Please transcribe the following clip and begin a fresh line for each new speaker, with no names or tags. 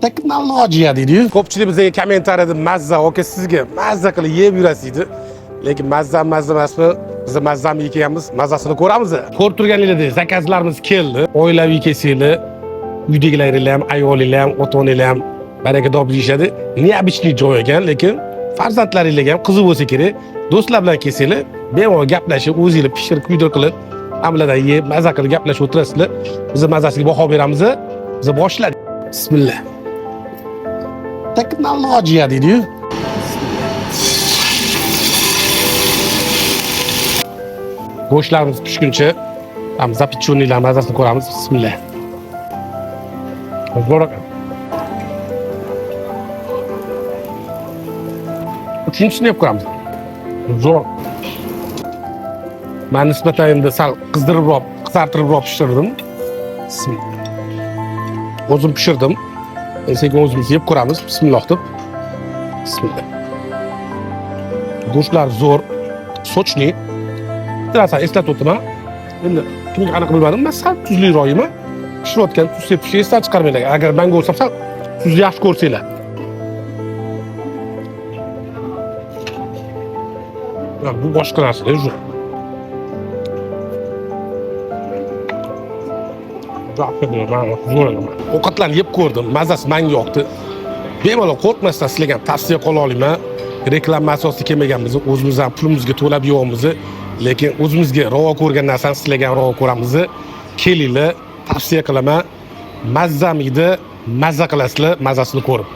Texnologiya deydi-yu. Ko'pchilik bizga kommentariyada mazza, oka sizga mazza qilib yeb yurasiz deydi. Lekin mazza emasmi? Biz mazzani yeganmiz, mazzasini ko'ramiz. Ko'rib turganingizdek, zakazlarimiz keldi. Oilaviy kesinglar, uydagilaringiz ham, ayolinglar ham, ota-onanglar ham baraka top yeyishadi. Neobычный joy ekan, lekin farzandlaringizga ham qiziq bo'lsa kerak. Do'stlar bilan kelsanglar, bemalol gaplashib, o'zingizlar pishirib, kuydir qilib, hammadan yeb, mazza qilib gaplashib o'tirasizlar. Biz mazzasiga baho beramiz. Biz boshladik. Bismillah. Texnologiya deydi-yu. Go'shtlarimiz pishguncha ham zapichonilar mazasini ko'ramiz. Bismillah. Zo'r. Uchinchisini ham ko'ramiz. Zo'r. Men nisbatan endi sal qizdiribroq, qizartiribroq pishirdim. Bismillah. O'zim pishirdim. Sekin o'zimiz yeb ko'ramiz. Bismillah deb. Bismillah. Go'shtlar zo'r, sochli. Biroz eslatib o'taman. Endi kimga qanaqa bilmadim, men sal tuzliroq yeyman. Pishirayotgan tuz sepishni esdan chiqarmanglar. Agar men ko'rsam sal tuzni yaxshi ko'rsanglar. Bu boshqa narsa, yo'q. Ovqatlarni yeb ko'rdim, mazasi menga yoqdi. Bemalol qo'rqmasdan sizlarga ham tavsiya qila olaman. Reklama asosida kelmaganmiz, o'zimizdan pulimizga to'lab yeyapmiz. Lekin o'zimizga ravo ko'rgan narsani sizlarga ham ravo ko'ramiz. Kelinglar, tavsiya qilaman. Mazzamiydi, mazza qilasizlar, mazasini ko'rib.